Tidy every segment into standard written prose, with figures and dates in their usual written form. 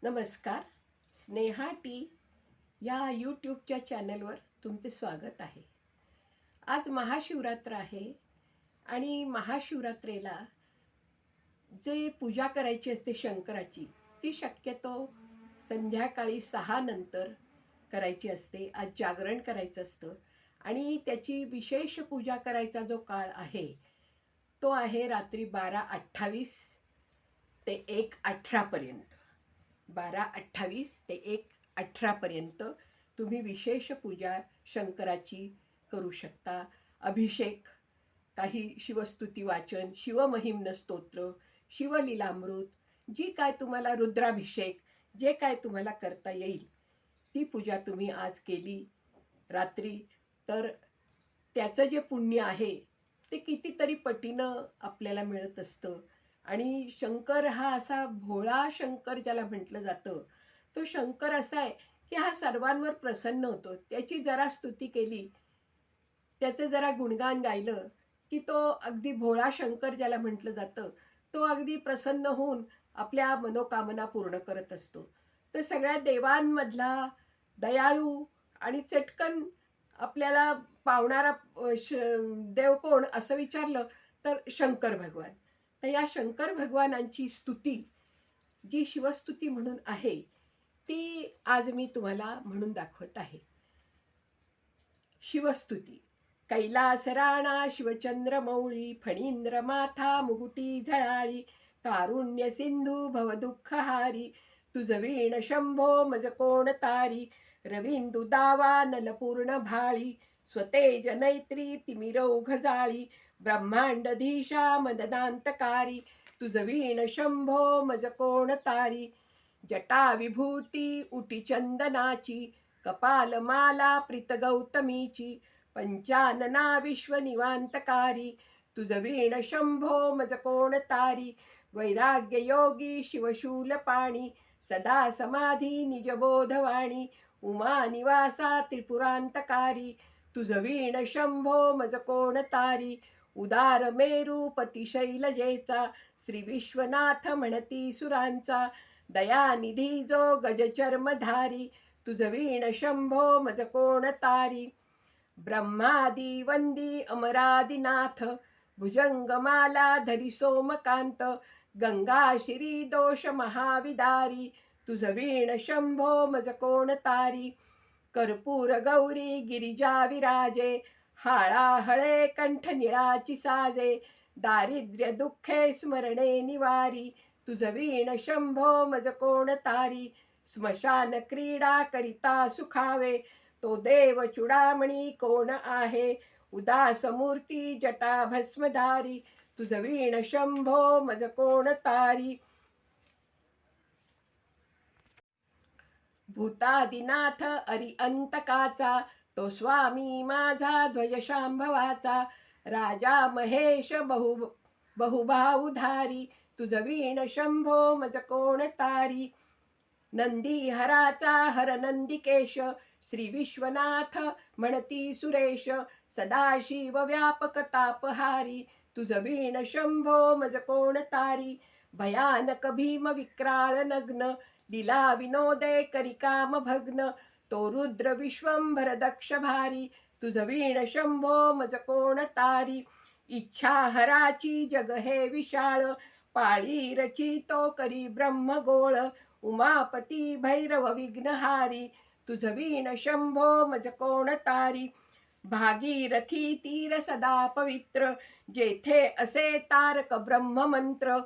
नमस्कार. स्नेहा टी या यूट्यूबच्या चॅनलवर तुमचे स्वागत आहे. आज महाशिवरात्र आहे आणि महाशिवरात्रेला जे पूजा करायची असते शंकराची, ती शक्यतो संध्याकाळी 6 नंतर करायची असते. आज जागरण करायचं असतं आणि त्याची विशेष पूजा करायचा जो काळ आहे तो आहे रात्री 12:28 ते 1:18 पर्यंत. 12:28 ते 1:18 पर्यंत तुम्ही विशेष पूजा शंकराची करू शकता. अभिषेक, काही शिवस्तुती वाचन, शिवमहिम्न स्तोत्र, शिवलीलामृत, जी काय तुम्हाला रुद्राभिषेक, जे काय तुम्हाला करता येईल ती पूजा तुम्ही आज केली रात्री, तर त्याचं जे पुण्य आहे ते कितीतरी पटीनं आपल्याला मिळत असतं. आणि शंकर हा असा भोळा शंकर ज्याला म्हटलं जातं, तो शंकर असा आहे की हा सर्वांवर प्रसन्न होतो. त्याची जरा स्तुती केली, त्याचं जरा गुणगान गायलं की तो अगदी भोळा शंकर ज्याला म्हटलं जातं, तो अगदी प्रसन्न होऊन आपल्या मनोकामना पूर्ण करत असतो. तर सगळ्या देवांमधला दयाळू आणि चटकन आपल्याला पावणारा देव कोण असं विचारलं तर शंकर भगवान. तर या शंकर भगवानांची स्तुती, जी शिवस्तुती म्हणून आहे, ती आज मी तुम्हाला म्हणून दाखवत आहे. शिवस्तुती. कैलास राणा शिवचंद्र मौळी, फणींद्र माथा मुगुटी झळाळी, कारुण्य सिंधू भवदुःखहारी, तुझ वीण शंभो मज कोण तारी, रविंदू दावा नलपूर्ण भाळी, स्वतेज नैत्री तिमिरौघ जाळी, ब्रह्मांडधीशा मदनांतकारी, तुझ वीण शंभो मज कोण तारी, जटा विभूती उटी चंदनाची, कपालमाला प्रीत गौतमीची, पंचानना विश्वनिवांतकारी, तुझ वीण शंभो मज कोण तारी, वैराग्य योगी शिवशूल पाणी, सदा समाधी निजबोधवाणी, उमा निवासा त्रिपुरांतकारी, तुझ वीण शंभो मज कोण तारी, उदार मेरू पती शैलजेचा, श्री विश्वनाथ म्हणती सुरांचा, दयानिधी जो गजचर्मधारी, तुझ वीण शंभो मज कोण तारी, ब्रह्मादी वंदी अमरादिनाथ, भुजंगमाला धरी सोमकांत, गंगा श्री दोष महाविदारी, तुझ वीण शंभो मज कोण तारी, कर्पूर गौरी गिरिजा विराजे, हाळा हळे कंठ निळाची साजे, दारिद्र्य दुःखे स्मरणे निवारी, तुझ वीण शंभो मज कोण तारी, स्मशान क्रीडा करिता सुखावे, तो देव चुडामणी कोण आहे, उदास मूर्ती जटा भस्मधारी, तुझ वीण शंभो मज कोण तारी, भूतादिनाथ अरिअंतकाचा, तो स्वामी माझा ध्वज शांभवाचा, राजा महेश बहुबाहुधारी, तुझ वीण शंभो मज कोण तारी, नंदी हराचा हर नंदिकेश, श्री विश्वनाथ म्हणती सुरेश, सदाशिव व्यापक तापहारी, तुझ वीण शंभो मज कोण तारी, भयानक भीम विक्राळ नग्न, लीला विनोदे करिकाम भग्न, तो रुद्र विश्वंभर दक्ष भारी, तुझ वीण शंभो मज कोण तारी, इच्छा हराची जग हे विशाळ, पाळी रचितो करी ब्रह्मगोळ, उमापती भैरव विघ्नहारी, तुझ वीण शंभो मज कोण तारी, भागीरथी तीर सदा पवित्र, जेथे असे तारक ब्रह्ममंत्र,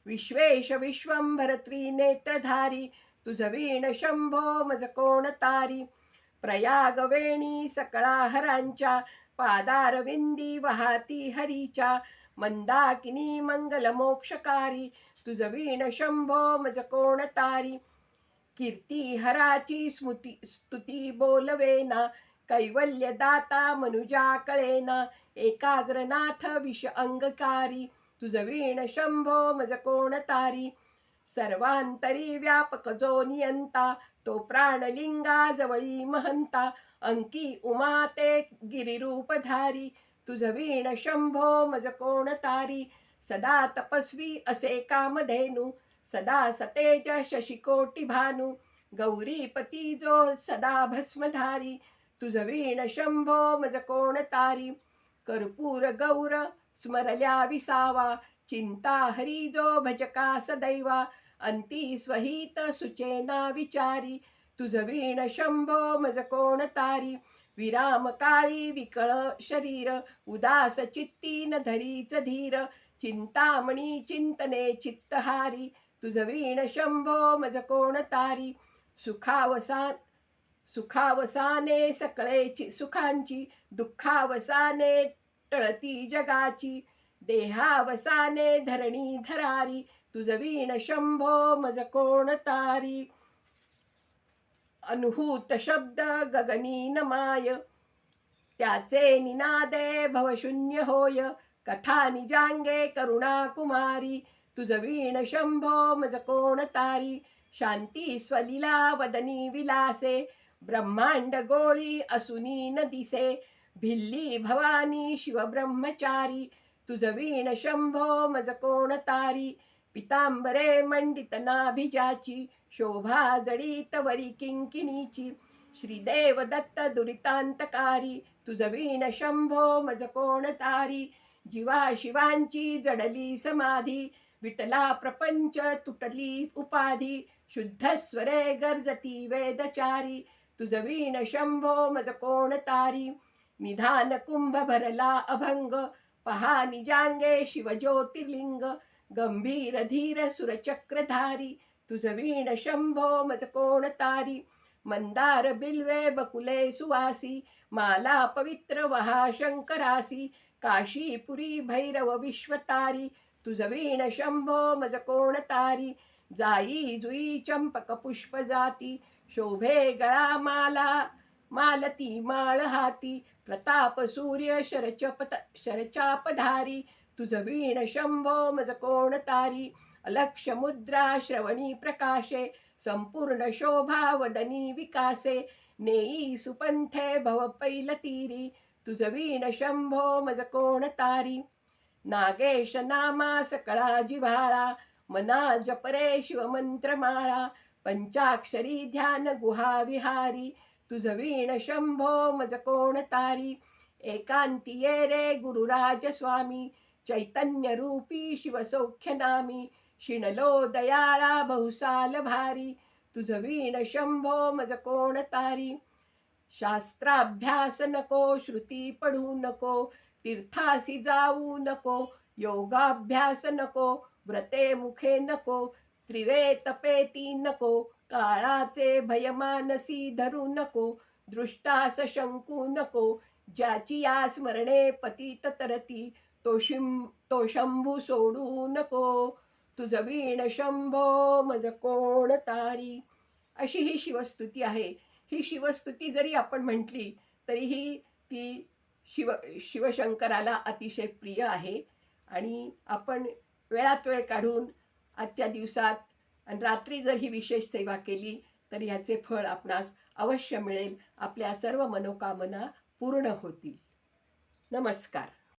विश्वेश विश्वंभर त्रिनेत्रधारी, तुझ वीण शंभो मज कोण तारी, प्रयाग वेणी सकळा हरांच्या, पादारविंदी वाहती हरीच्या, मंदाकिनी मंगल मोक्षकारी, तुझ वीण शंभो मज कोण तारी, कीर्ती हराची स्तुती बोलवेना, कैवल्य दाता मनुजा कळेना, एकाग्रनाथ विष अंगकारी, तुझ वीण शंभो मज कोण तारी, सर्वांतरी व्यापक जो नियंता, तो प्राणलिंगा जवळी महंता, अंकी उमाते गिरिरूपधारी, तुझ वीण शंभो मज कोण तारी, सदा तपस्वी असे कामधेनू, सदा सतेज शशिकोटी भानु गौरीपती जो सदा भस्मधारी तुझ वीण शंभो मज कोण तारी कर्पूर गौर स्मरल्या विसावा चिंता हरी जो भजका सदैवा अंती स्वहित सुचेना विचारी तुझ वीण शंभो मज कोण तारी विराम काळी विकळ शरीर उदास चित्ती न धरीच धीर चिंतामणी चिंतने चित्तहारी तुझ वीण शंभो मज कोण तारी सुखावसाने सकळेची सुखांची दुःखावसाने टळती जगाची देहावसाने धरणी धरारी तुझ वीण शंभो मज कोण तारी अनुभूत शब्द गगनी नमाय त्याचे निनादे भवशून्य होय कथा निजांगे करुणा कुमारी तुझ वीण शंभो मज कोण तारी शांती स्वलीला वदनी विलासे ब्रह्मांड गोळी असुनी न दिसे भिल्ली भवानी शिव ब्रह्मचारी तुझ वीण शंभो मज कोण तारी पितांबरे मंडित नाभिजाची शोभा जडित वरी किंकिणीची श्रीदेव दत्त दुरितांतकारी तुझ वीण शंभो मज कोण तारी जीवा शिवांची जडली समाधी विटला प्रपंच तुटली उपाधी शुद्ध स्वरे गर्जती वेदचारी तुझ वीण शंभो मज कोण तारी निधान कुंभ भरला अभंग पहा निजांगे शिव ज्योतिर्लिंग गंभीर धीर सुरचक्रधारी तुझ वीण शंभो मज कोण तारी मंदार बिल्वे बकुले सुवासी माला पवित्र वहा शंकरासी काशीपुरी भैरव विश्वतारी तुझ वीण शंभो मज कोण तारी जाई जुई चंपक पुष्प जाती शोभे गळा मालती माळ हाती प्रताप सूर्य शरचापधारी तुझ वीण शंभो मज कोण तारी अलक्ष मुद्रा श्रवणी प्रकाशे संपूर्ण शोभा वदनी विकासे नेई सुपंथे भव पैलतीरी तुझ वीण शंभो मज कोण तारी नागेश नामा सकळा जिव्हाळा मना जपरे शिवमंत्रमाळा पंचाक्षरी ध्यान गुहा विहारी तुझ वीण शंभो मज कोण तारी एकांती ये रे गुरुराज स्वामी चैतन्य रूपी शिवसौख्य नामी शिणलो दयाळा बहुसाल भारी तुझ वीण शंभो मज कोण तारी शास्त्राभ्यास नको श्रुती पढू नको तीर्थासी जाऊ नको योगाभ्यास नको व्रते मुखे नको त्रिवेत पेती नको काळाचे भयमानसी धरू नको दृष्टास शंकू नको ज्याची या स्मरणे पतित तरती तो शंभू सोडू नको तुझ वीण शंभो मज कोण तारी. अशी ही शिवस्तुती आहे. ही शिवस्तुती जरी आपण म्हटली तरीही ती शिवशंकराला अतिशय प्रिय आहे. आणि आपण वेळात वेळ काढून आजच्या दिवसात आणि रात्री जर ही विशेष सेवा केली तर ह्याचे फळ आपणास अवश्य मिळेल. आपल्या सर्व मनोकामना पूर्ण होतील. नमस्कार.